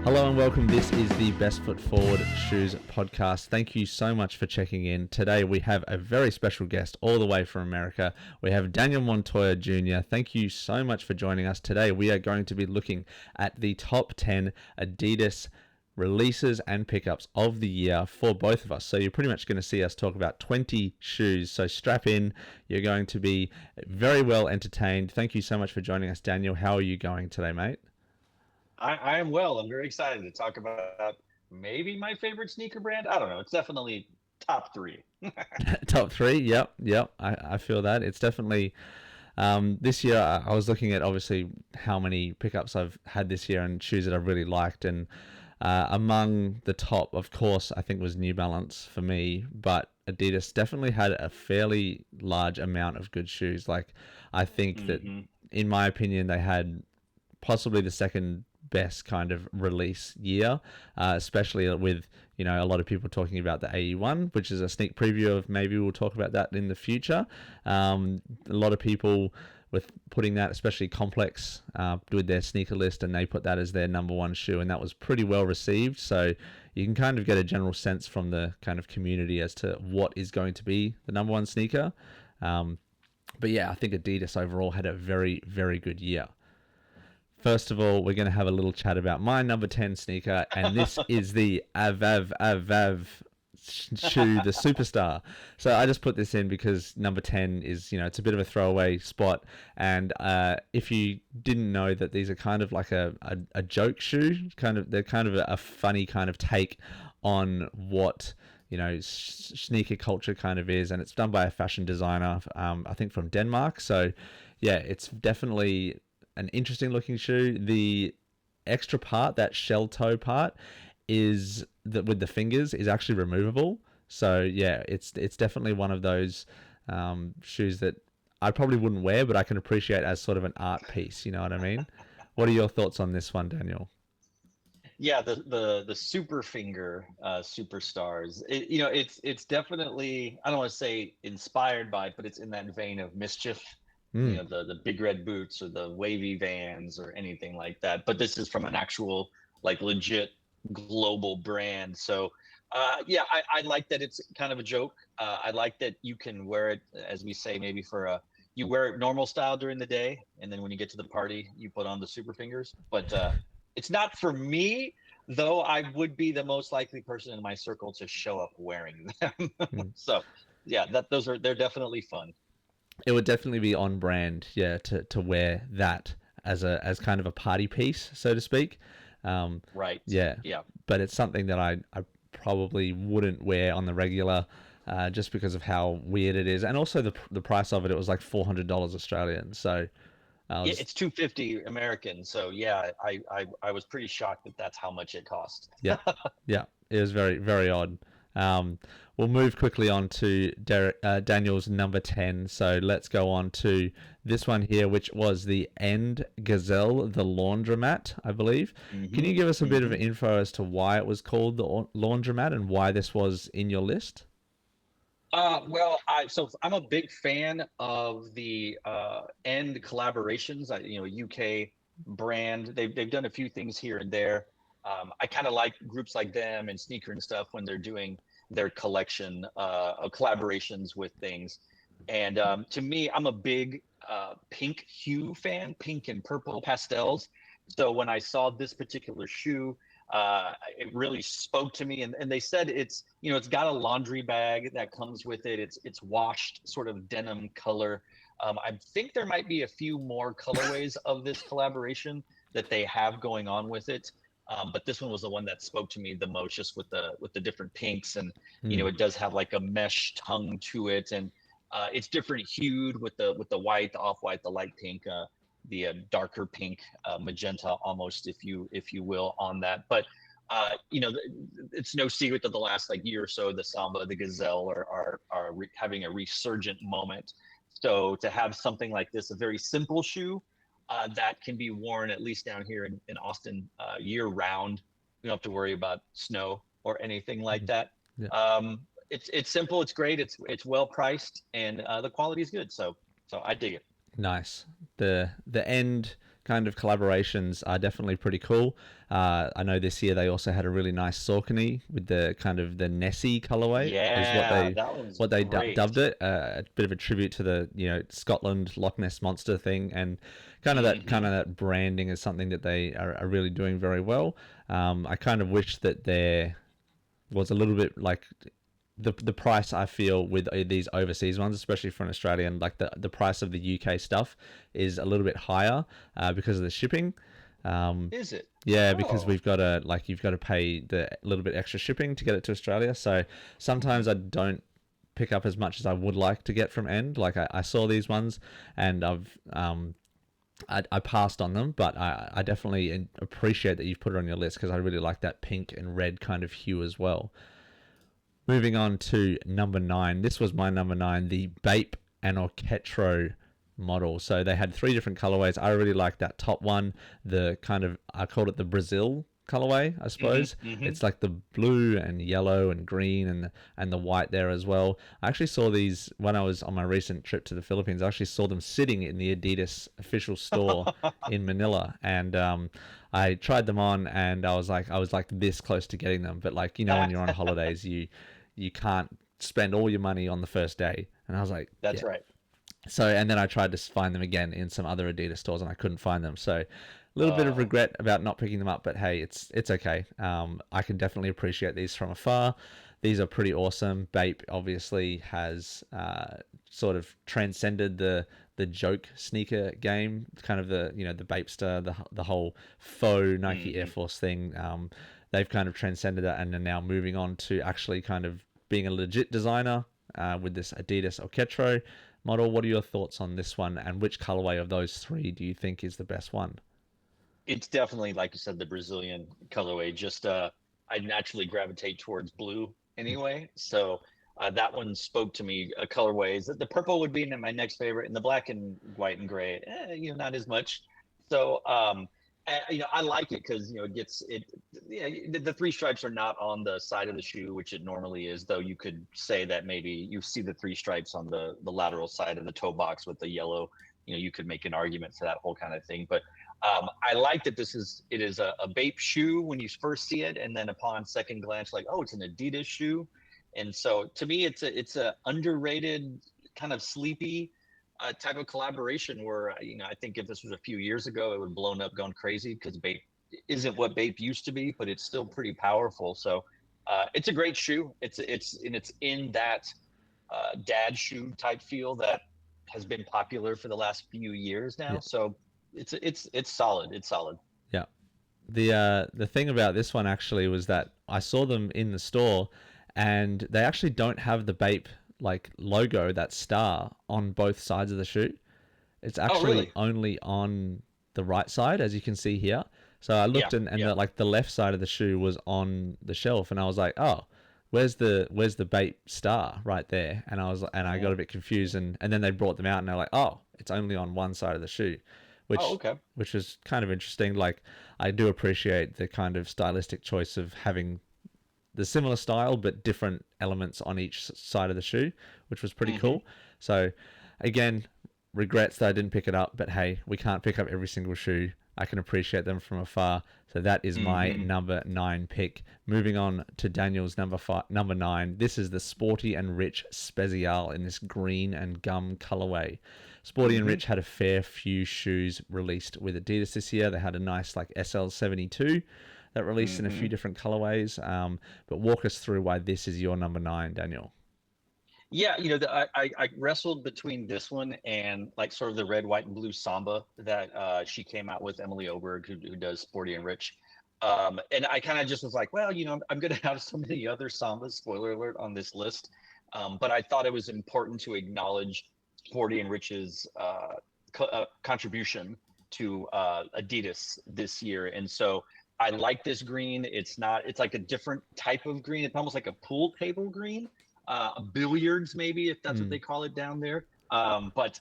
Hello and welcome. This is the Best Foot Forward Shoes podcast. Thank you so much for checking in. Today we have a very special guest all the way from America. We have Daniel Montoya Jr. Thank you so much for joining us. Today we are going to be looking at the top 10 Adidas releases and pickups of the year for both of us. So you're pretty much going to see us talk about 20 shoes. So strap in. You're going to be very well entertained. Thank you so much for joining us, Daniel. How are you going today, mate? I am well. I'm very excited to talk about maybe my favorite sneaker brand. I don't know. It's definitely top three. Top three, yep. I feel that. It's definitely, this year I was looking at obviously how many pickups I've had this year and shoes that I've really liked. And among the top, of course, I think was New Balance for me. But Adidas definitely had a fairly large amount of good shoes. Like, I think that, in my opinion, they had possibly the second best kind of release year, especially with, you know, a lot of people talking about the AE1, which is a sneak preview of maybe we'll talk about that in the future. A lot of people with putting that, especially Complex, with their sneaker list, and they put that as their number one shoe, and that was pretty well received. So you can kind of get a general sense from the kind of community as to what is going to be the number one sneaker. But yeah, I think Adidas overall had a very, very good year. First of all, we're going to have a little chat about my number 10 sneaker, and this is the Avav shoe, the Superstar. So I just put this in because number 10 is, you know, it's a bit of a throwaway spot. And if you didn't know that these are kind of like a joke shoe, they're kind of a funny kind of take on what, you know, sneaker culture kind of is, and it's done by a fashion designer, I think from Denmark. So yeah, it's definitely an interesting looking shoe. The extra part, that shell toe part, is that with the fingers is actually removable. So yeah, it's definitely one of those shoes that I probably wouldn't wear, but I can appreciate as sort of an art piece. You know what I mean? What are your thoughts on this one, Daniel? Yeah, the super finger superstars. It's definitely, I don't want to say inspired by, but it's in that vein of mischief. You know, the big red boots or the wavy Vans or anything like that. But this is from an actual, like, legit global brand. So yeah, I like that it's kind of a joke. I like that you can wear it, as we say, maybe you wear it normal style during the day, and then when you get to the party, you put on the super fingers. But it's not for me, though. I would be the most likely person in my circle to show up wearing them. So yeah, they're definitely fun. It would definitely be on brand, yeah, to wear that as kind of a party piece, so to speak. Right. Yeah. Yeah. But it's something that I probably wouldn't wear on the regular, just because of how weird it is, and also the price of it. It was like $400 Australian. So Yeah, it's 250 American. So yeah, I was pretty shocked that that's how much it cost. yeah, yeah, it was very, very odd. We'll move quickly on to Daniel's number 10. So let's go on to this one here, which was the End Gazelle, the laundromat, I believe. Can you give us a bit of info as to why it was called the laundromat and why this was in your list? Well, I'm a big fan of the End collaborations. UK brand. They've done a few things here and there. I kind of like groups like them and Sneaker and stuff when they're doing their collection of collaborations with things. And to me, I'm a big pink hue fan, pink and purple pastels. So when I saw this particular shoe, it really spoke to me. And they said it's got a laundry bag that comes with it. It's washed sort of denim color. I think there might be a few more colorways of this collaboration that they have going on with it. But this one was the one that spoke to me the most, just with the different pinks, and it does have like a mesh tongue to it, and it's different hued with the white, the off-white, the light pink, the darker pink, magenta almost, if you will, on that. But it's no secret that the last year or so, the Samba, the Gazelle are having a resurgent moment. So to have something like this, a very simple shoe, that can be worn, at least down here in Austin, year round. We don't have to worry about snow or anything like that. Yeah. It's simple, it's great, it's well priced, and the quality is good. So I dig it. Nice. The End kind of collaborations are definitely pretty cool. I know this year they also had a really nice Saucony with the kind of the Nessie colorway is Yeah, that one's what they great. dubbed it. A bit of a tribute to the Scotland Loch Ness monster thing, and kind Hmm. of that branding is something that they are really doing very well. I kind of wish that there was a little bit like the price I feel with these overseas ones, especially for an Australian, like the price of the UK stuff is a little bit higher because of the shipping. Um, Is it? yeah, because Oh. we've got to like you've got to pay the little bit extra shipping to get it to Australia. So sometimes Hmm. I don't pick up as much as I would like to get from End. Like I saw these ones and I passed on them, but I definitely appreciate that you've put it on your list because I really like that pink and red kind of hue as well. Moving on to number 9. This was my number 9, the Bape and Orchetro model. So they had 3 different colorways. I really like that top one, the kind of, I called it the Brazil colorway, I Hmm. suppose. Hmm. It's like the blue and yellow and green and the white there as well. I actually saw these when I was on my recent trip to the Philippines. I actually saw them sitting in the Adidas official store in Manila, and I tried them on, and I was like this close to getting them, but like when you're on holidays, you can't spend all your money on the first day. And I was like, yeah. That's right. So, and then I tried to find them again in some other Adidas stores and I couldn't find them. So, a little bit of Oh. regret about not picking them up, but hey, it's okay. I can definitely appreciate these from afar. These are pretty awesome. Bape obviously has sort of transcended the joke sneaker game, kind of the Bapester, the whole faux Nike Air Hmm. Force thing. They've kind of transcended that and are now moving on to actually kind of being a legit designer with this Adidas Orchetro model. What are your thoughts on this one, and which colorway of those 3 do you think is the best one? It's definitely, like you said, the Brazilian colorway. Just I naturally gravitate towards blue anyway, so that one spoke to me. Colorways. The purple would be my next favorite, and the black and white and gray, not as much. So I like it because it gets it. Yeah, the 3 stripes are not on the side of the shoe, which it normally is. Though you could say that maybe you see the 3 stripes on the lateral side of the toe box with the yellow. You could make an argument for that whole kind of thing, but I like that it is a Bape shoe when you first see it, and then upon second glance, like, oh, it's an Adidas shoe. And so to me, it's a underrated kind of sleepy type of collaboration where I think if this was a few years ago, it would have blown up, gone crazy because Bape isn't what Bape used to be, but it's still pretty powerful. So it's a great shoe. It's in that dad shoe type feel that has been popular for the last few years now. Yeah, So it's solid. It's solid. yeah. The thing about this one actually was that I saw them in the store, and they actually don't have the Bape like logo, that star on both sides of the shoe. It's Oh, actually really? only on the right side, as you can see here. So I Yeah, looked, and yeah. the left side of the shoe was on the shelf, and I was like, oh, where's the Bape star right there? And I got a Oh, bit confused, and then they brought them out, and they're like, oh, it's only on one side of the shoe, oh, which okay. which was kind of interesting. Like I do appreciate the kind of stylistic choice of having the similar style but different elements on each side of the shoe, which was pretty Mm-hmm. cool. So, again, regrets that I didn't pick it up, but hey, we can't pick up every single shoe. I can appreciate them from afar. So that is my Mm-hmm. number 9 pick. Moving on to Daniel's number 9. This is the Sporty and Rich Spezial in this green and gum colorway. Sporty and Mm-hmm. Rich had a fair few shoes released with Adidas this year. They had a nice like SL72 that released in a Mm-hmm. few different colorways. But walk us through why this is your number 9, Daniel. Yeah, I wrestled between this one and like sort of the red, white, and blue samba that she came out with, Emily Oberg, who does Sporty and Rich. And I kind of just was like, well, I'm going to have so many other sambas, spoiler alert, on this list. But I thought it was important to acknowledge Sporty and Rich's contribution to Adidas this year. And so I like this green. It's like a different type of green. It's almost like a pool table green, billiards maybe if that's what Mm, they call it down there. But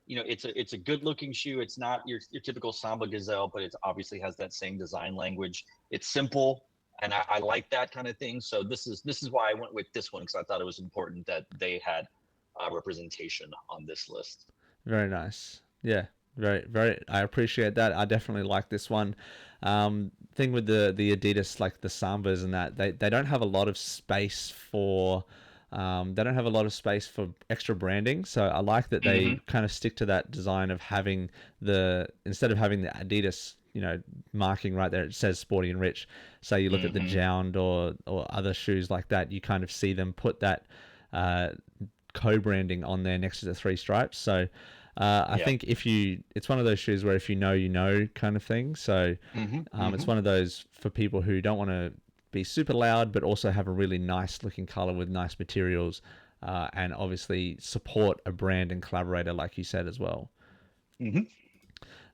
it's a good looking shoe. It's not your typical Samba Gazelle, but it obviously has that same design language. It's simple, and I like that kind of thing. So this is why I went with this one because I thought it was important that they had representation on this list. very nice. Yeah. very. I appreciate that. I definitely like this one. Thing with the Adidas, like the Sambas and that, they don't have a lot of space for. They don't have a lot of space for extra branding, so I like that Hmm. they kind of stick to that design of having the instead of having the Adidas, marking right there, it says Sporty and Rich. Say you look at the Hmm. Jound or other shoes like that, you kind of see them put that uh, co-branding on there next to the three stripes. So I Yeah. think it's one of those shoes where if you know kind of thing. So Hmm. it's Hmm. one of those for people who don't want to be super loud, but also have a really nice looking color with nice materials, and obviously support a brand and collaborator like you said as well. Hmm.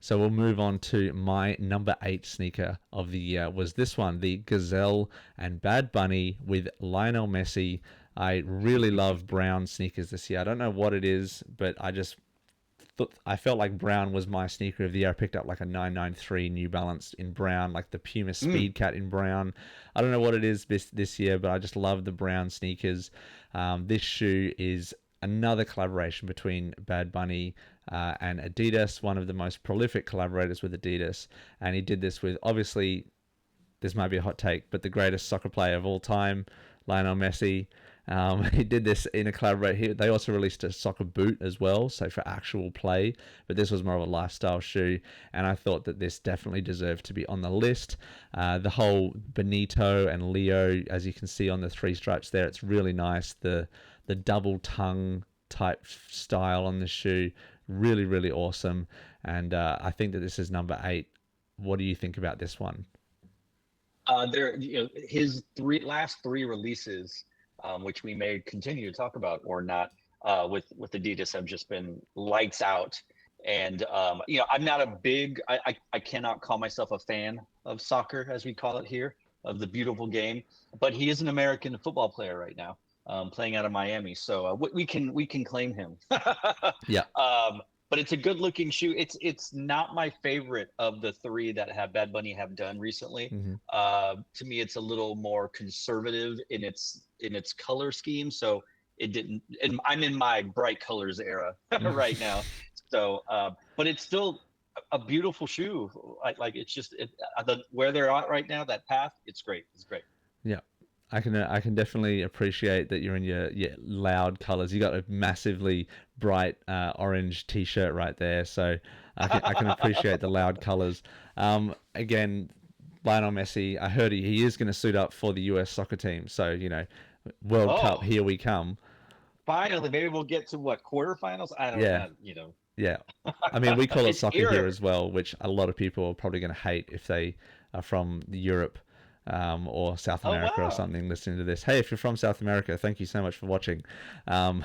So we'll move on to my number 8 sneaker of the year was this one, the Gazelle and Bad Bunny with Lionel Messi. I really love brown sneakers this year. I don't know what it is, but I felt like brown was my sneaker of the year. I picked up like a 993 New Balance in brown, like the Puma Mm. Speed Cat in brown. I don't know what it is this year, but I just love the brown sneakers. This shoe is another collaboration between Bad Bunny and Adidas, one of the most prolific collaborators with Adidas. And he did this with, obviously, this might be a hot take, but the greatest soccer player of all time, Lionel Messi. He did this in a collaboration. They also released a soccer boot as well, so for actual play. But this was more of a lifestyle shoe, and I thought that this definitely deserved to be on the list. The whole Benito and Leo, as you can see on the three stripes there, it's really nice. The double tongue type style on the shoe, really really awesome. And I think that this is number 8. What do you think about this one? There, his last three releases, which we may continue to talk about or not, with Adidas have just been lights out. And I'm not a big, I cannot call myself a fan of soccer as we call it here, of the beautiful game. But he is an American football player right now, playing out of Miami. So we can claim him. Yeah. But it's a good looking shoe. It's not my favorite of the three that have Bad Bunny have done recently. Hmm. To me, it's a little more conservative in its color scheme. So it didn't. And I'm in my bright colors era right now. So, but it's still a beautiful shoe. Like it's just where they're at right now. That path, it's great. It's great. Yeah. I can definitely appreciate that you're in your loud colors. You got a massively bright orange t-shirt right there, so I can appreciate the loud colors. Again, Lionel Messi, I heard he is going to suit up for the US soccer team, so World Cup, Oh, here we come. finally, maybe we'll get to what quarterfinals. I don't Yeah, know. yeah. I mean, we call it It's soccer here here. as well, which a lot of people are probably going to hate if they are from Europe, or South Oh America or wow. something listening to this. Hey, if you're from South America, thank you so much for watching. Um,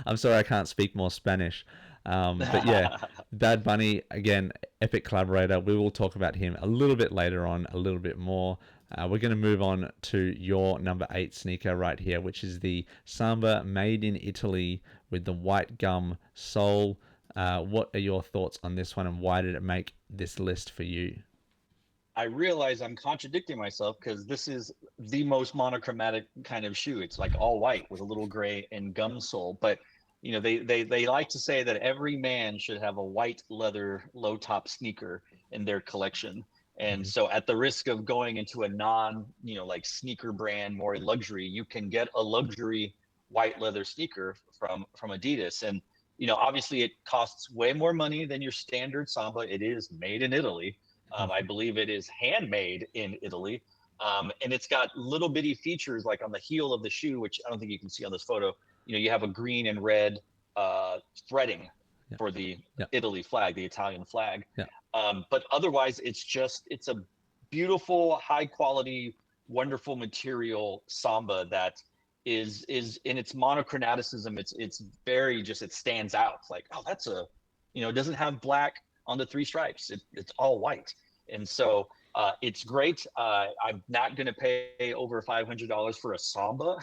I'm sorry I can't speak more Spanish. But yeah, Bad Bunny, again, epic collaborator. We will talk about him a little bit later on, a little bit more. We're going to move on to your number 8 sneaker right here, which is the Samba made in Italy with the white gum sole. What are your thoughts on this one, and why did it make this list for you? I realize I'm contradicting myself because this is the most monochromatic kind of shoe. It's like all white with a little gray and gum sole. But they like to say that every man should have a white leather low top sneaker in their collection. And Mhm. so at the risk of going into a non, like sneaker brand, more luxury, you can get a luxury white leather sneaker from Adidas. And obviously it costs way more money than your standard Samba. It is made in Italy. I believe it is handmade in Italy. And it's got little bitty features like on the heel of the shoe, which I don't think you can see on this photo. You have a green and red threading Yeah, for the yeah, Italy flag, the Italian flag. yeah. But otherwise, it's a beautiful, high quality, wonderful material samba that is in its monochromaticism. It's very just it stands out. It's like, oh, it doesn't have black on the three stripes. It's all white, and so it's great. I'm not going to pay over $500 for a Samba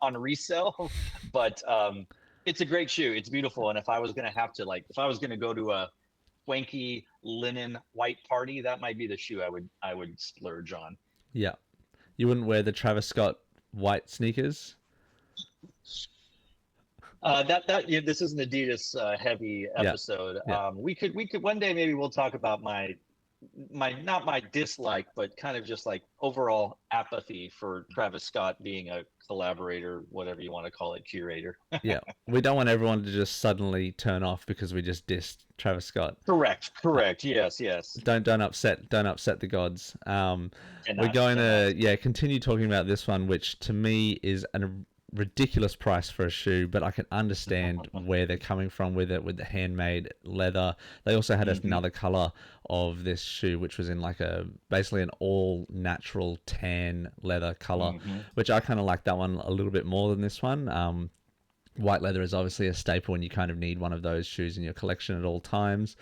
on resale, but it's a great shoe. It's beautiful, and if I was going to go to a swanky linen white party, that might be the shoe I would splurge on. Yeah. You wouldn't wear the Travis Scott white sneakers? Yeah, this is an Adidas heavy Yeah, episode. yeah. We could one day maybe we'll talk about my not my dislike, but kind of just like overall apathy for Travis Scott being a collaborator, whatever you want to call it, curator. Yeah, we don't want everyone to just suddenly turn off because we just dissed Travis Scott. Correct, Uh, correct. Yes, yes. don't upset the gods. We're Cannot, going cannot. to continue talking about this one, which to me is a ridiculous price for a shoe, but I can understand where they're coming from with it, with the handmade leather. They also had Hmm. another color of this shoe, which was in like a basically an all natural tan leather color, Hmm. which I kind of like that one a little bit more than this one. White leather is obviously a staple, and you kind of need one of those shoes in your collection at all times,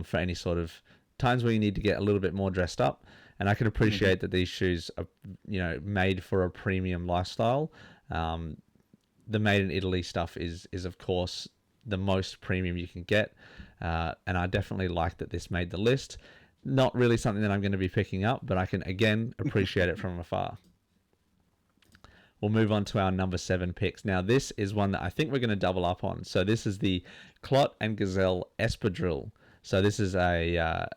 for any sort of times where you need to get a little bit more dressed up. And I can Hmm. appreciate that these shoes are, made for a premium lifestyle. Um, the made in Italy stuff is of course the most premium you can get, and I definitely like that this made the list. Not really something that I'm going to be picking up, but I can again appreciate it from afar. We'll move on to our number 7 picks. Now, this is one that I think we're going to double up on. So, this is the Clot and Gazelle Espadrille. So, this is a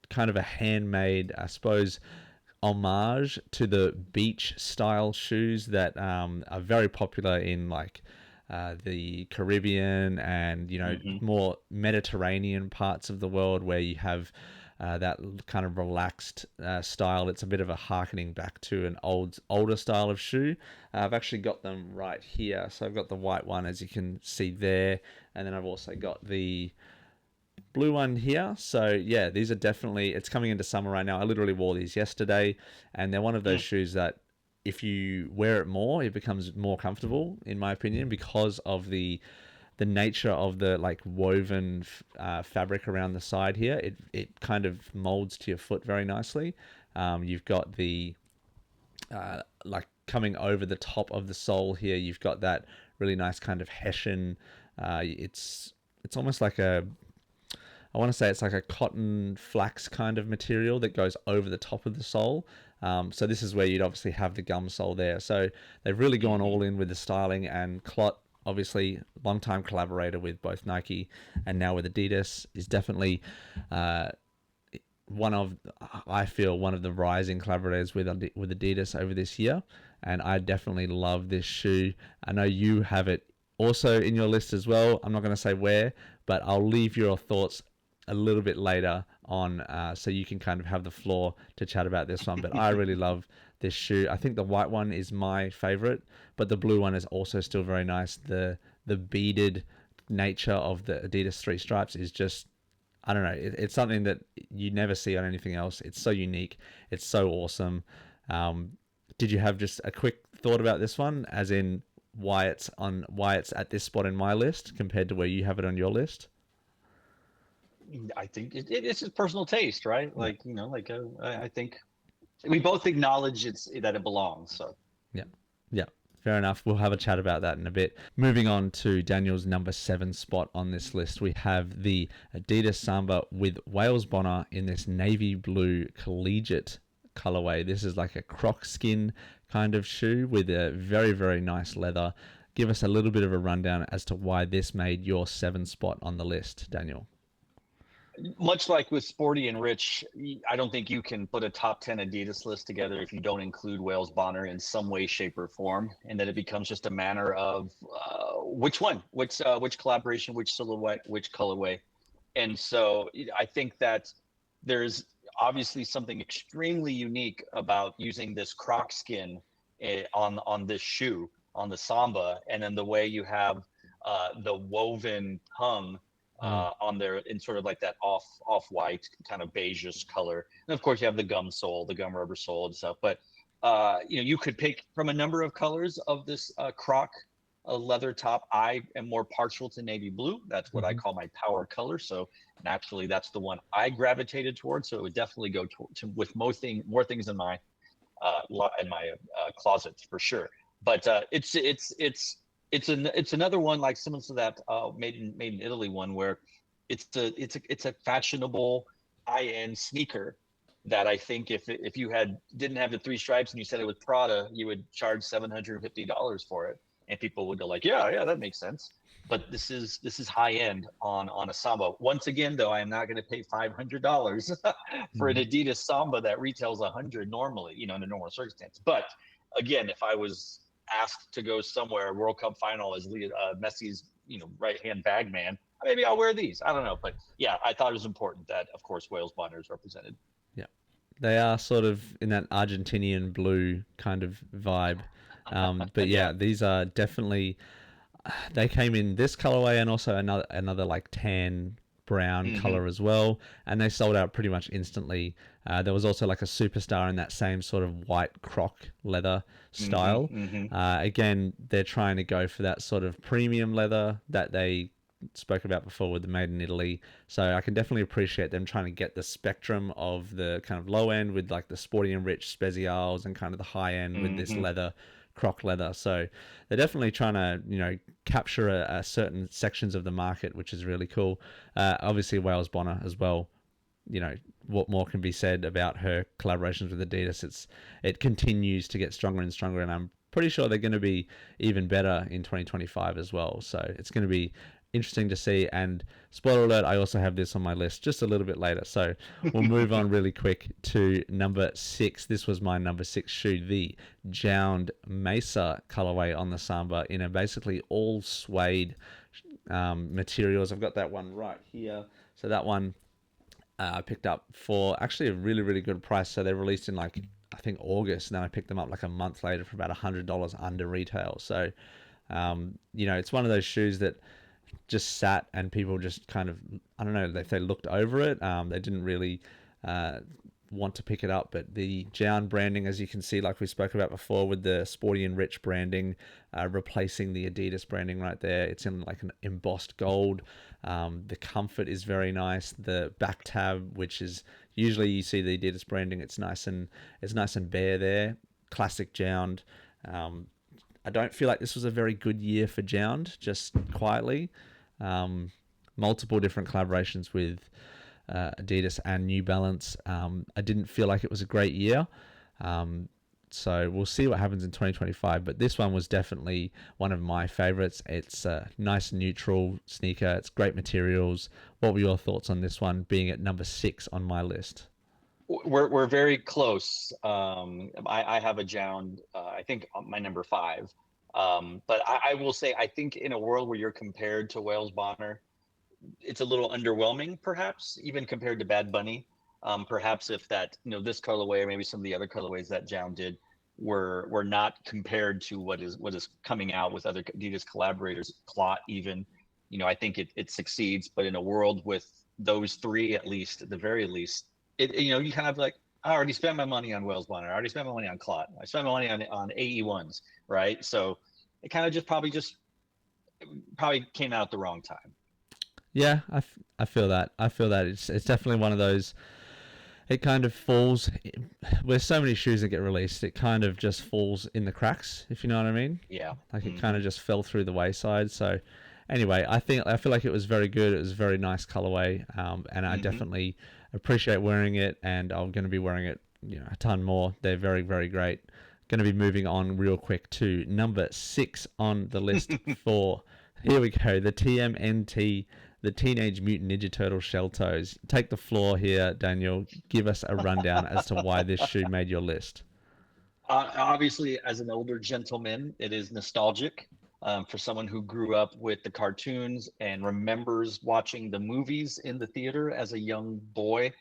kind of a handmade, I suppose, homage to the beach style shoes that are very popular in like the Caribbean and Hmm. more Mediterranean parts of the world where you have that kind of relaxed style. It's a bit of a harkening back to an older style of shoe. I've actually got them right here. So I've got the white one, as you can see there, and then I've also got the blue one here. So yeah, these are definitely, it's coming into summer right now. I literally wore these yesterday, and they're one of those shoes that if you wear it more, it becomes more comfortable, in my opinion, because of the nature of the like woven fabric around the side here. It kind of molds to your foot very nicely. You've got the like coming over the top of the sole here. You've got that really nice kind of hessian. It's almost like a, I want to say it's like a cotton flax kind of material that goes over the top of the sole. So this is where you'd obviously have the gum sole there. So they've really gone Hmm. all in with the styling, and Clot, obviously long-time collaborator with both Nike and now with Adidas, is definitely uh, one of, I feel, one of the rising collaborators with Adidas over this year. And I definitely love this shoe. I know you have it also in your list as well. I'm not going to say where, but I'll leave your thoughts a little bit later on, so you can kind of have the floor to chat about this one. But I really love this shoe. I think the white one is my favorite, but the blue one is also still very nice. The beaded nature of the Adidas three stripes is just, I don't know. It's something that you never see on anything else. It's so unique. It's so awesome. Did you have just a quick thought about this one, as in why it's at this spot in my list compared to where you have it on your list? I think it's just personal taste, right? Yeah, Like, I think we both acknowledge it's that it belongs. So yeah, yeah. Fair enough. We'll have a chat about that in a bit. Moving on to Daniel's number 7 spot on this list, we have the Adidas Samba with Wales Bonner in this navy blue collegiate colorway. This is like a croc skin kind of shoe with a very, very nice leather. Give us a little bit of a rundown as to why this made your 7 spot on the list, Daniel. much like with Sporty and Rich, I don't think you can put a top 10 Adidas list together if you don't include Wales Bonner in some way, shape, or form. And then it becomes just a matter of which one, which collaboration, which silhouette, which colorway. And so I think that there's obviously something extremely unique about using this croc skin on this shoe, on the Samba, and then the way you have the woven tongue Mm. on there in sort of like that off white kind of beigeish color. And of course, you have the gum sole, the gum rubber sole and stuff. But you could pick from a number of colors of this croc leather top. I am more partial to navy blue. That's what I Hmm. call my power color. So naturally, that's the one I gravitated towards. So it would definitely go with more things in my closet for sure. But it's another one like similar to that made in Italy one where it's a fashionable high end sneaker that I think if you didn't have the three stripes and you said it was Prada, you would charge $750 for it, and people would go like, yeah, that makes sense. but this is high end on a Samba. Once again, though, I am not going to pay $500 for an Mhm. Adidas Samba that retails 100 normally, in a normal circumstance. But again, if I was asked to go somewhere World Cup final as Messi's right hand bag man, maybe I'll wear these. I don't know, but yeah, I thought it was important that, of course, Wales Bonner is represented. Yeah, they are sort of in that Argentinian blue kind of vibe. But Yeah. yeah, these are definitely they came in this colorway and also another like tan brown Hmm. color as well, and they sold out pretty much instantly. There was also like a superstar in that same sort of white croc leather Hmm. style. Hmm. Again, they're trying to go for that sort of premium leather that they spoke about before with the made in Italy. So I can definitely appreciate them trying to get the spectrum of the kind of low end with like the sporty and rich specials and kind of the high end with this Hmm. leather, croc leather. So they're definitely trying to capture a certain sections of the market, which is really cool. Obviously Wales Bonner as well. What more can be said about her collaborations with Adidas? It continues to get stronger and stronger, and I'm pretty sure they're going to be even better in 2025 as well. So it's going to be interesting to see. And spoiler alert, I also have this on my list just a little bit later. So we'll move on really quick to number 6. This was my number 6 shoe, the Jound Mesa colorway on the Samba in a basically all suede materials. I've got that one right here. So that one I picked up for actually a really, really good price. So they released in like, I think August, and then I picked them up like a month later for about $100 under retail. So, it's one of those shoes that just sat and people just kind of, I don't know if they looked over it. They didn't really uh, want to pick it up, but the Jown branding, as you can see, like we spoke about before, with the sporty and rich branding, replacing the Adidas branding right there. It's in like an embossed gold. The comfort is very nice. The back tab, which is usually you see the Adidas branding, it's nice and bare there. Classic Jound. Um, I don't feel like this was a very good year for Jound, just quietly. Um, Multiple different collaborations with Adidas and New Balance. I didn't feel like it was a great year. Um, so we'll see what happens in 2025. But this one was definitely one of my favorites. It's a nice neutral sneaker. It's great materials. What were your thoughts on this one being at number 6 on my list? We're very close. I have a Jound, I think my number 5. But I will say, I think in a world where you're compared to Wales Bonner, it's a little underwhelming, perhaps, even compared to Bad Bunny. Perhaps if that, this colorway or maybe some of the other colorways that Jound did were not compared to what is coming out with other Adidas collaborators, Clot even, I think it succeeds. But in a world with those three, at least, at the very least, you kind of like, I already spent my money on Wales Bonner. I already spent my money on Clot. I spent my money on AE1s, right? So it kind of probably came out at the wrong time. Yeah, I feel that. I feel that it's definitely one of those. It kind of falls with so many shoes that get released. It kind of just falls in the cracks, if you know what I mean. Yeah. Like it kind Hmm. of just fell through the wayside. So anyway, I feel like it was very good. It was a very nice colorway, and I Hmm. definitely appreciate wearing it. And I'm going to be wearing it, a ton more. They're very, very great. Going to be moving on real quick to number 6 on the list for. Here we go. The TMNT, the Teenage Mutant Ninja Turtle shell toes. Take the floor here, Daniel. Give us a rundown as to why this shoe made your list. Obviously, as an older gentleman, it is nostalgic for someone who grew up with the cartoons and remembers watching the movies in the theater as a young boy.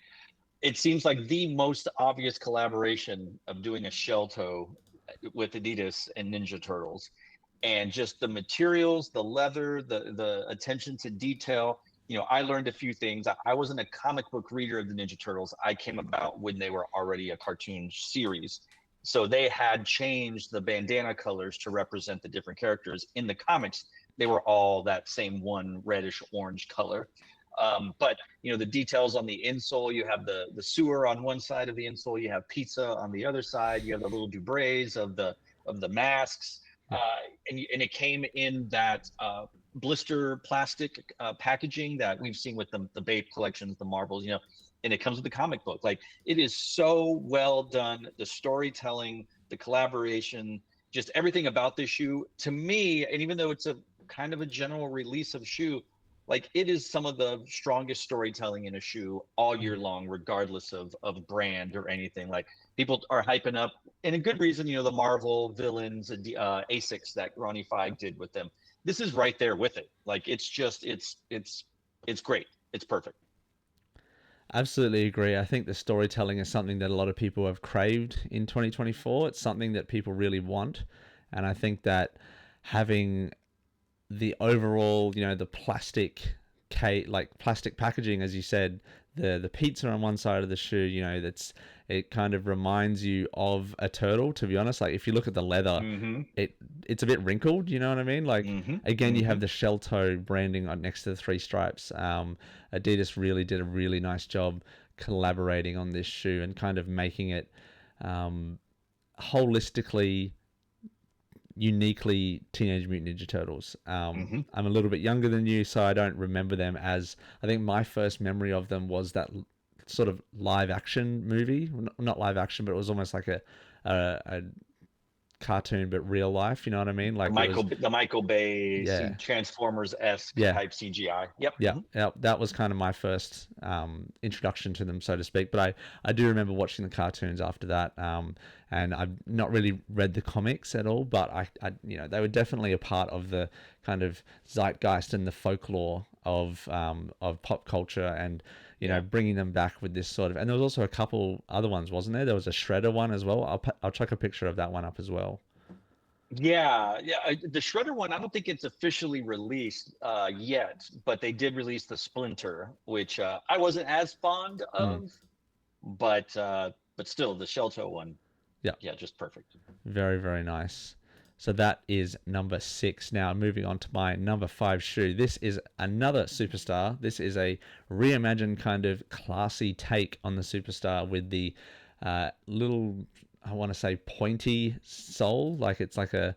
It seems like the most obvious collaboration of doing a shell toe with Adidas and Ninja Turtles, and just the materials, the leather, the attention to detail. I learned a few things. I wasn't a comic book reader of the Ninja Turtles. I came about when they were already a cartoon series. So they had changed the bandana colors to represent the different characters. In the comics, they were all that same one reddish orange color. But the details on the insole, you have the sewer on one side of the insole, you have pizza on the other side, you have the little Dubrays of the masks, Yeah. and it came in that blister plastic packaging that we've seen with the Bape collections, the Marvels, and it comes with the comic book. Like, it is so well done. The storytelling, the collaboration, just everything about this shoe to me, and even though it's a kind of a general release of shoe, like it is some of the strongest storytelling in a shoe all year long, regardless of brand or anything. Like people are hyping up, and a good reason, the Marvel villains, Asics that Ronnie Fieg did with them. This is right there with it. Like it's just, it's great. It's perfect. Absolutely agree. I think the storytelling is something that a lot of people have craved in 2024. It's something that people really want. And I think that having the overall, the plastic like plastic packaging, as you said, the pizza on one side of the shoe, it kind of reminds you of a turtle. To be honest, like if you look at the leather, Mm-hmm. it's a bit wrinkled. You know what I mean? Like Mm-hmm. again, you Mm-hmm. have the shell toe branding on next to the three stripes. Adidas really did a really nice job collaborating on this shoe and kind of making it holistically uniquely Teenage Mutant Ninja Turtles. Mm-hmm. I'm a little bit younger than you, so I don't remember them as. I think my first memory of them was that sort of live action movie, not live action, but it was almost like a cartoon, but real life. You know what I mean? Like it was, The Michael Bay yeah, Transformers-esque yeah. type CGI. Yep. Yeah, Mm-hmm. yeah, that was kind of my first introduction to them, so to speak. But I do remember watching the cartoons after that, and I've not really read the comics at all. But they were definitely a part of the kind of zeitgeist and the folklore of pop culture, and bringing them back with this sort of. And there was also a couple other ones, wasn't there? There was a Shredder one as well. I'll chuck a picture of that one up as well. Yeah, yeah. The Shredder one, I don't think it's officially released yet, but they did release the Splinter, which I wasn't as fond Mm, of, but still, the Shell Toe one, yeah. yeah, just perfect. Very, very nice. So that is number 6. Now, moving on to my number 5 shoe. This is another Superstar. This is a reimagined kind of classy take on the Superstar with the little, I want to say, pointy sole. Like it's like an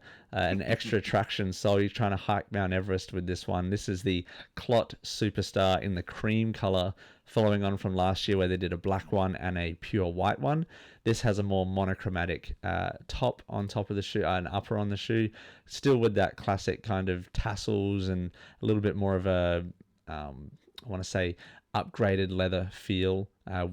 extra traction sole. You're trying to hike Mount Everest with this one. This is the Clot Superstar in the cream color, following on from last year where they did a black one and a pure white one. This has a more monochromatic top on top of the shoe, an upper on the shoe, still with that classic kind of tassels and a little bit more of a, I want to say, upgraded leather feel.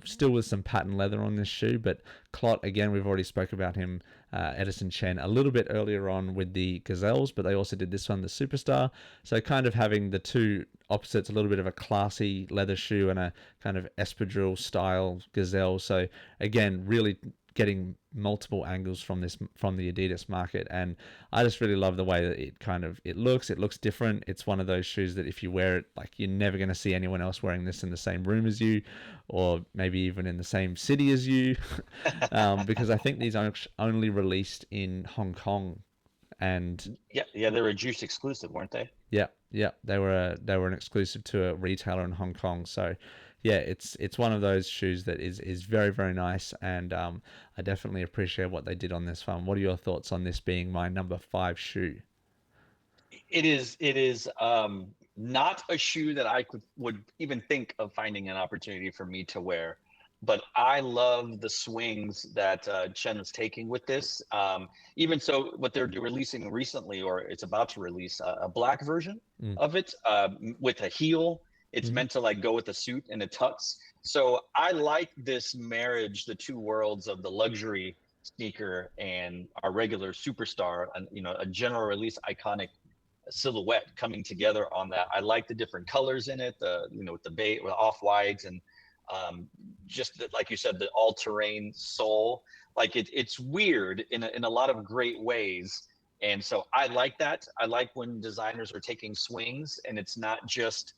Still with some patent leather on this shoe, but Clot, again, we've already spoke about him, Edison Chen, a little bit earlier on with the Gazelles, but they also did this one, the Superstar. So kind of having the two opposites, a little bit of a classy leather shoe and a kind of espadrille style Gazelle. So again, really getting multiple angles from the Adidas market, and I just really love the way that it looks different. It's one of those shoes that if you wear it, like you're never going to see anyone else wearing this in the same room as you, or maybe even in the same city as you, because I think these are only released in Hong Kong, and Yeah, yeah, they were a Juice exclusive, weren't they? yeah, they were an exclusive to a retailer in Hong Kong. So yeah, it's one of those shoes that is very, very nice, and I definitely appreciate what they did on this one. What are your thoughts on this being my number 5 shoe? It is not a shoe that would even think of finding an opportunity for me to wear, but I love the swings that Chen is taking with this. Even so, what they're releasing recently, or it's about to release, a black version Mm. of it with a heel. It's Hmm. meant to like go with a suit and a tux. So I like this marriage, the two worlds of the luxury sneaker and our regular superstar, and a general release iconic silhouette coming together on that. I like the different colors in it, with the with off whites, and just like you said, the all terrain sole. Like it's weird in a lot of great ways. And so I like that. I like when designers are taking swings, and it's not just,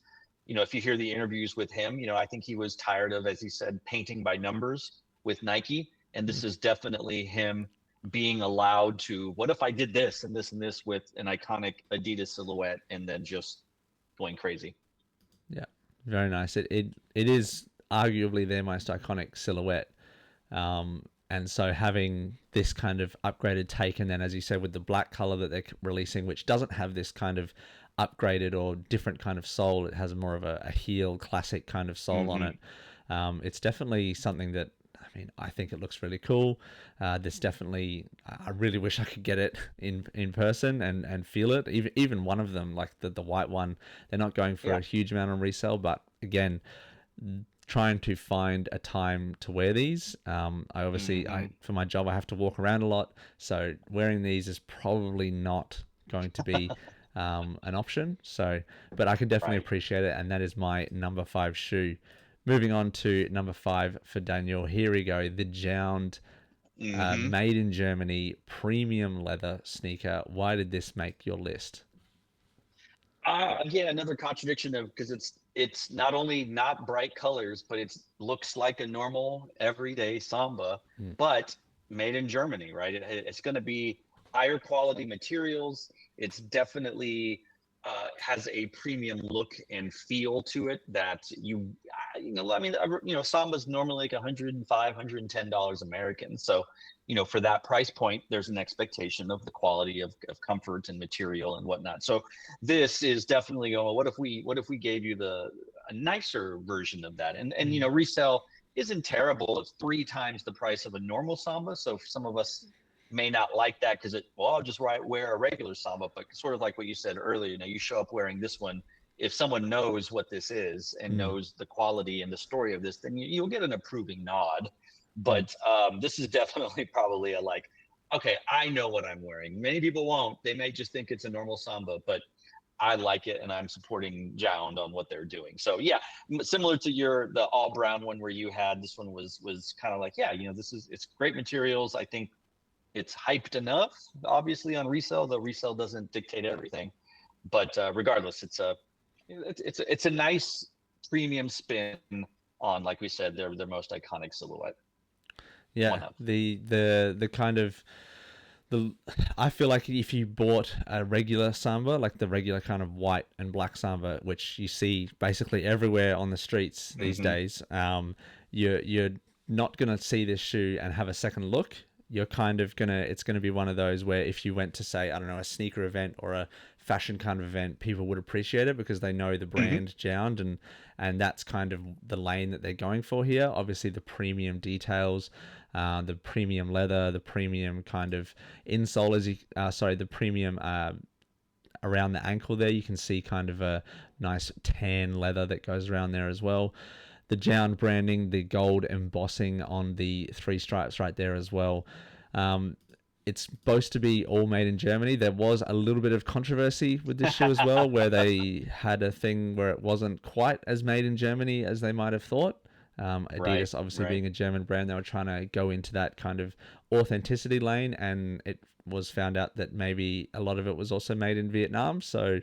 if you hear the interviews with him, I think he was tired of, as he said, painting by numbers with Nike. And this is definitely him being allowed to, what if I did this and this and this with an iconic Adidas silhouette, and then just going crazy. Yeah, very nice. It is arguably their most iconic silhouette. And so having this kind of upgraded take, and then as you said, with the black color that they're releasing, which doesn't have this kind of upgraded or different kind of sole, it has more of a heel classic kind of sole on Mm-hmm. it. It's definitely something that mean, I think it looks really cool. There's definitely, I really wish I could get it in person and feel it. Even one of them, like the white one, they're not going for Yeah. a huge amount on resale, but again, trying to find a time to wear these. I obviously, Hmm. for my job, I have to walk around a lot, so wearing these is probably not going to be an option. So, but I can definitely Right. appreciate it, and that is my number 5 shoe. Moving on to number 5 for Daniel. Here we go. The Jound Hmm. made in Germany premium leather sneaker. Why did this make your list? Again, another contradiction of because it's not only not bright colors, but it looks like a normal everyday Samba, Mm. but made in Germany, right? It's going to be higher quality materials. It's definitely has a premium look and feel to it that I mean, Samba's normally like 105, $110 American. So, for that price point, there's an expectation of the quality of comfort and material and whatnot. So this is definitely going, what if we gave you a nicer version of that? And Mm. resale isn't terrible. It's 3 times the price of a normal Samba. So some of us may not like that because I'll just wear a regular Samba, but sort of like what you said earlier, you show up wearing this one. If someone knows what this is and Mm. knows the quality and the story of this, then you'll get an approving nod. Mm. But this is definitely probably a like, okay, I know what I'm wearing. Many people won't. They may just think it's a normal Samba, but I like it and I'm supporting Jound on what they're doing. So yeah, similar to the all brown one where you had this one was kind of like, yeah, it's great materials. I think it's hyped enough, obviously on resale, though resale doesn't dictate everything. But regardless, it's a nice premium spin on, like we said, their most iconic silhouette. Yeah, One of. the kind of the I feel like if you bought a regular Samba, like the regular kind of white and black Samba, which you see basically everywhere on the streets these Hmm. days, you're not gonna see this shoe and have a second look. You're kind of gonna It's gonna be one of those where if you went to, say, I don't know, a sneaker event or a fashion kind of event, people would appreciate it because they know the Hmm. brand Jound, and that's kind of the lane that they're going for here. Obviously, the premium details, the premium leather, the premium kind of insole, the premium around the ankle there. You can see kind of a nice tan leather that goes around there as well. The Jound branding, the gold embossing on the 3 stripes right there as well. Um, it's supposed to be all made in Germany. There was a little bit of controversy with this shoe as well, where they had a thing where it wasn't quite as made in Germany as they might have thought. Right, Adidas, obviously right. being a German brand, they were trying to go into that kind of authenticity lane, and it was found out that maybe a lot of it was also made in Vietnam. So,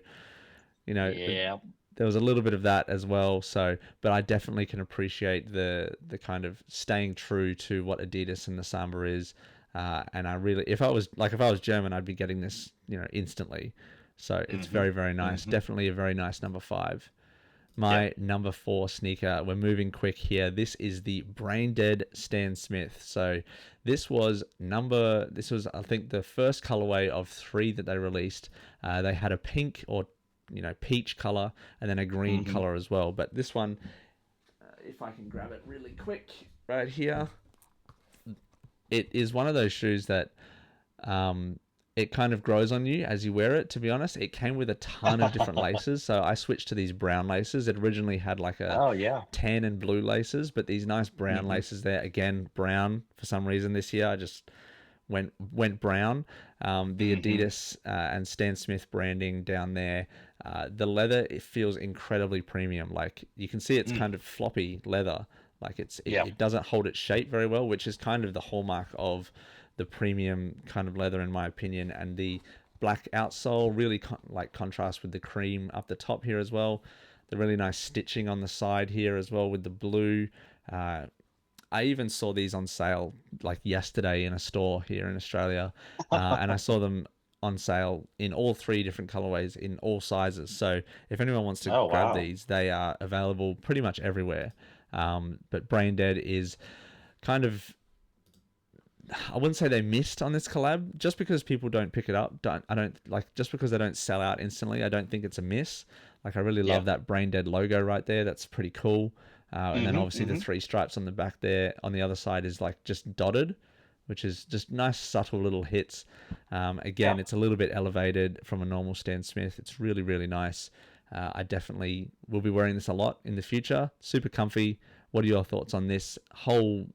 you know, Yeah. there was a little bit of that as well. So, but I definitely can appreciate the kind of staying true to what Adidas and the Samba is. And I really, if I was German, I'd be getting this, instantly. So it's Hmm. very, very nice. Hmm. Definitely a very nice number 5. Yep. My number 4 sneaker. We're moving quick here. This is the Brain Dead Stan Smith. So this was, I think, the first colorway of 3 that they released. They had a pink or peach color, and then a green Hmm. color as well. But this one, if I can grab it really quick, right here, it is one of those shoes that um, it kind of grows on you as you wear it. To be honest, it came with a ton of different laces, so I switched to these brown laces. It originally had like a Oh yeah. tan and blue laces, but these nice brown Hmm. laces there. Again, brown for some reason this year. I just went brown. The Hmm. Adidas and Stan Smith branding down there. The leather, it feels incredibly premium. Like you can see, it's Mm. kind of floppy leather. Like Yeah. it doesn't hold its shape very well, which is kind of the hallmark of the premium kind of leather, in my opinion. And the black outsole really contrasts with the cream up the top here as well. The really nice stitching on the side here as well with the blue. Uh, I even saw these on sale like yesterday in a store here in Australia, and I saw them on sale in all 3 different colorways in all sizes. So if anyone wants to Oh grab wow. these, they are available pretty much everywhere. But Brain Dead is kind of, I wouldn't say they missed on this collab. Just because people don't pick it up, just because they don't sell out instantly, I don't think it's a miss. Like I really Yeah. love that Brain Dead logo right there. That's pretty cool. And then obviously the three stripes on the back there. On the other side is like just dotted, which is just nice, subtle little hits. Again, it's a little bit elevated from a normal Stan Smith. It's really, really nice. I definitely will be wearing this a lot in the future. Super comfy. What are your thoughts on this whole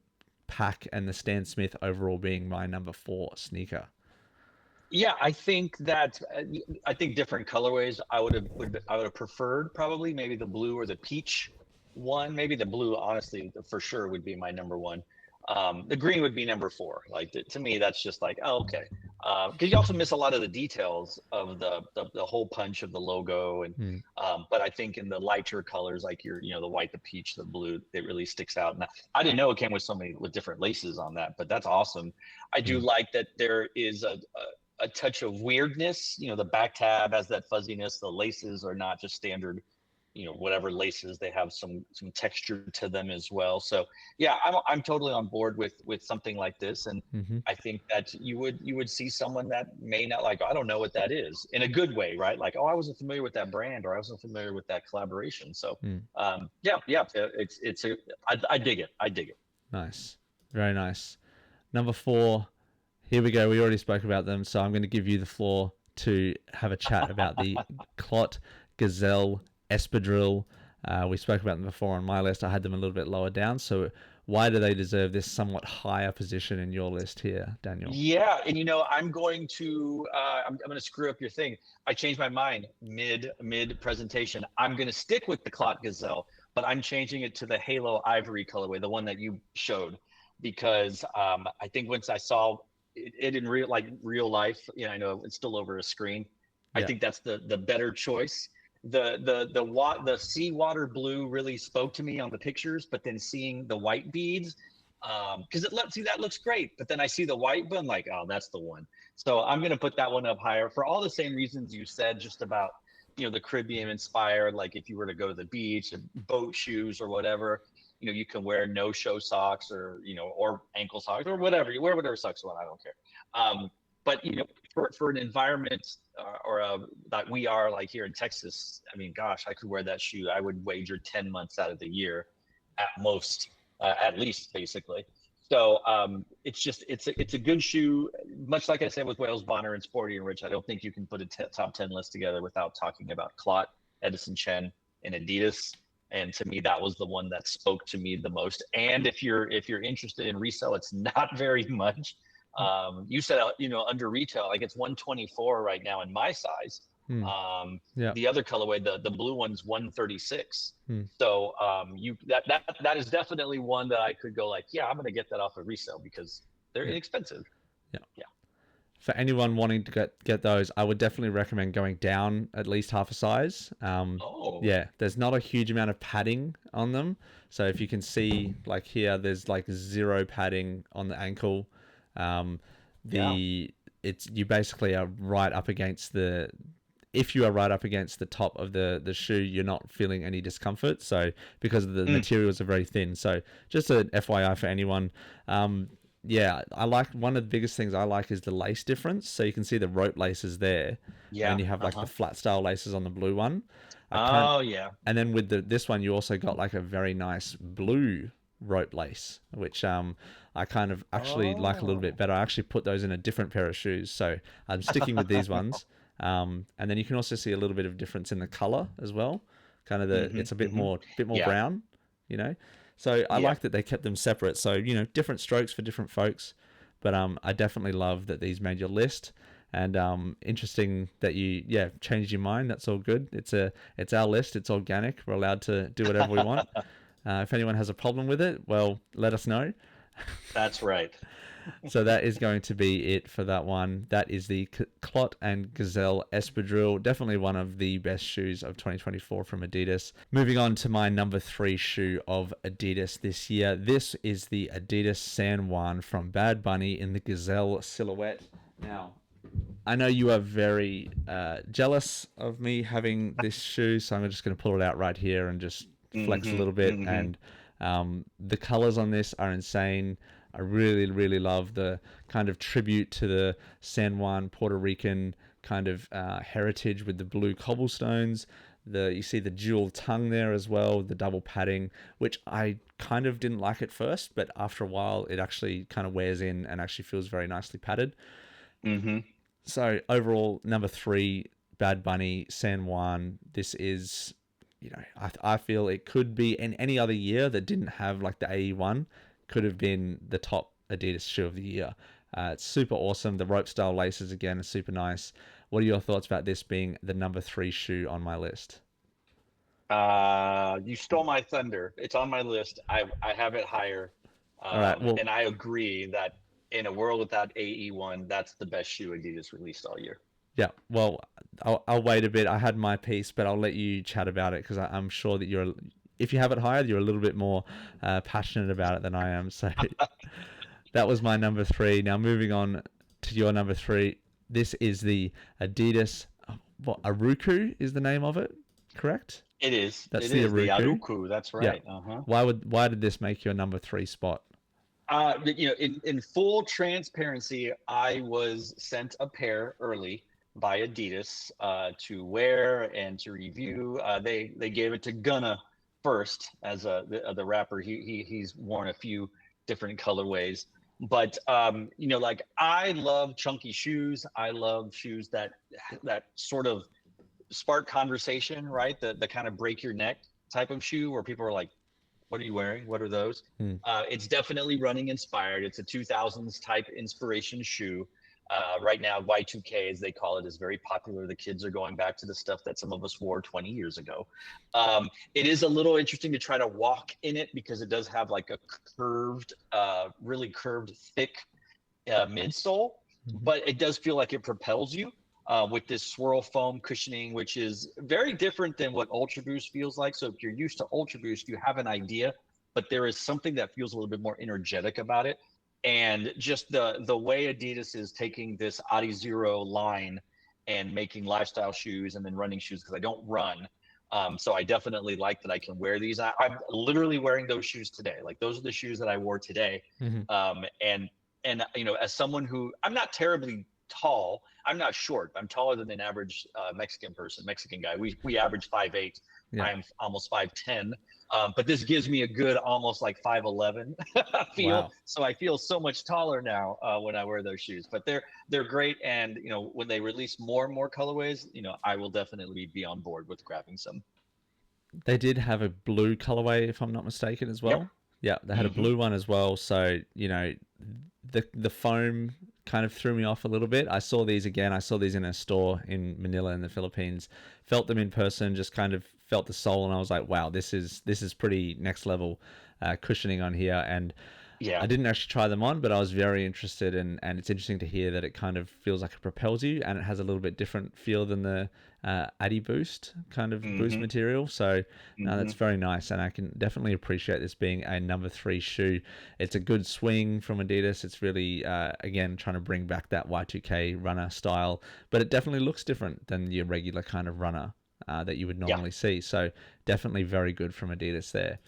pack and the Stan Smith overall being my number 4 sneaker? Yeah, I think different colorways. I would have preferred probably maybe the blue or the peach one. Maybe the blue, honestly, for sure would be my number one. The green would be number 4. Like to me, that's just like, oh, okay. Because you also miss a lot of the details of the hole punch of the logo, and but I think in the lighter colors, like the white, the peach, the blue, it really sticks out. And I didn't know it came with different laces on that, but that's awesome. I do like that there is a touch of weirdness. The back tab has that fuzziness. The laces are not just standard, whatever laces. They have some texture to them as well. So yeah, I'm totally on board with something like this. And I think that you would see someone that may not like, I don't know what that is, in a good way, right? Like, oh, I wasn't familiar with that brand, or I wasn't familiar with that collaboration. So yeah, I dig it. I dig it. Nice. Very nice. Number 4. Here we go. We already spoke about them, so I'm going to give you the floor to have a chat about the Clot Gazelle Espadrille. We spoke about them before on my list. I had them a little bit lower down. So why do they deserve this somewhat higher position in your list here, Daniel? Yeah, and I'm going to screw up your thing. I changed my mind mid presentation. I'm going to stick with the Clot Gazelle, but I'm changing it to the Halo Ivory colorway, the one that you showed, because I think once I saw it in real life, I know it's still over a screen. I think that's the better choice. The seawater blue really spoke to me on the pictures, but then seeing the white beads, because that looks great, but then I see the white, but I'm like, oh, that's the one. So I'm gonna put that one up higher for all the same reasons you said, just about the Caribbean inspired. Like if you were to go to the beach, boat shoes or whatever, you can wear no show socks, or or ankle socks, or whatever. You wear whatever socks you want. I don't care. But for an environment that we are like here in Texas, I mean, gosh, I could wear that shoe. I would wager 10 months out of the year, at most, at least, basically. So it's a good shoe. Much like I said with Wales Bonner and Sporty and Rich, I don't think you can put a top 10 list together without talking about Clot, Edison Chen, and Adidas. And to me, that was the one that spoke to me the most. And if you're interested in resale, it's not very much. You said under retail, like it's 124 right now in my size. The other colorway, the blue one's 136. So that is definitely one that I could go like, yeah, I'm gonna get that off of resale because they're inexpensive. Yeah. For anyone wanting to get those, I would definitely recommend going down at least half a size. Yeah, there's not a huge amount of padding on them. So if you can see, like here, there's like 0 padding on the ankle. You basically are right up against if you are right up against the top of the shoe, you're not feeling any discomfort. So because the materials are very thin. So just an FYI for anyone. Yeah, I like, one of the biggest things I like is the lace difference. So you can see the rope laces there, and you have like the flat style laces on the blue one. And then with this one, you also got like a very nice blue rope lace, which I kind of actually like a little bit better. I actually put those in a different pair of shoes, so I'm sticking with these ones. And then you can also see a little bit of difference in the color as well. Kind of it's a bit more brown, So I like that they kept them separate. So, different strokes for different folks. But I definitely love that these made your list. And interesting that you changed your mind. That's all good. It's our list. It's organic. We're allowed to do whatever we want. If anyone has a problem with it, well, let us know. That's right. So that is going to be it for that one. That is the Clot and Gazelle Espadrille. Definitely one of the best shoes of 2024 from Adidas. Moving on to my number 3 shoe of Adidas this year. This is the Adidas San Juan from Bad Bunny in the Gazelle silhouette. Now, I know you are very jealous of me having this shoe, so I'm just going to pull it out right here and just flex a little bit. And the colors on this are insane. I really, really love the kind of tribute to the San Juan Puerto Rican kind of heritage with the blue cobblestones. You see the dual tongue there as well, the double padding, which I kind of didn't like at first, but after a while it actually kind of wears in and actually feels very nicely padded. Mm-hmm. So overall, number 3, Bad Bunny San Juan. This is, I feel it could be in any other year that didn't have like the AE1, could have been the top Adidas shoe of the year. It's super awesome. The rope style laces again are super nice. What are your thoughts about this being the number 3 shoe on my list? You stole my thunder. It's on my list. I have it higher. All right. Well, And I agree that in a world without AE1, that's the best shoe Adidas released all year. yeah. Well, I'll wait a bit. I had my piece, but I'll let you chat about it because I'm sure that if you have it higher, you're a little bit more passionate about it than I am. So that was my number 3. Now moving on to your number 3. This is the Adidas. What, Aruku is the name of it, correct? It is. That's It the is the Aruku. Aruku. That's Yeah. right. Uh-huh. Why did this make your number 3 spot? In full transparency, I was sent a pair early by Adidas to wear and to review. They gave it to Gunna first as the rapper. He's worn a few different colorways, but like I love chunky shoes. I love shoes that sort of spark conversation, right? The kind of break your neck type of shoe where people are like, what are you wearing? What are those? It's definitely running inspired. It's a 2000s type inspiration shoe. Right now, Y2K, as they call it, is very popular. The kids are going back to the stuff that some of us wore 20 years ago. It is a little interesting to try to walk in it because it does have like a curved, really curved, thick midsole, but it does feel like it propels you. With this swirl foam cushioning, which is very different than what Ultra Boost feels like. So if you're used to Ultra Boost, you have an idea, but there is something that feels a little bit more energetic about it. And just the way Adidas is taking this Adizero line and making lifestyle shoes and then running shoes, because I don't run. So I definitely like that I can wear these. I'm literally wearing those shoes today. Like those are the shoes that I wore today. And as someone who, I'm not terribly tall. I'm not short. I'm taller than an average Mexican guy. We average 5'8". Yeah. I'm almost 5'10". But this gives me a good almost like 5'11" feel. Wow. So I feel so much taller now when I wear those shoes. But they're great, and when they release more and more colorways, I will definitely be on board with grabbing some. They did have a blue colorway, if I'm not mistaken, as well. Yep. Yeah, they had a blue one as well. So the foam kind of threw me off a little bit. I saw these again. I saw these in a store in Manila in the Philippines. Felt them in person. Just kind of felt the sole, and I was like, wow, this is pretty next level cushioning on here. And Yeah. I didn't actually try them on, but I was very interested, and it's interesting to hear that it kind of feels like it propels you, and it has a little bit different feel than the Adi Boost kind of boost material. So that's very nice, and I can definitely appreciate this being a number 3 shoe. It's a good swing from Adidas. It's really, again, trying to bring back that Y2K runner style, but it definitely looks different than your regular kind of runner that you would normally see. So definitely very good from Adidas there.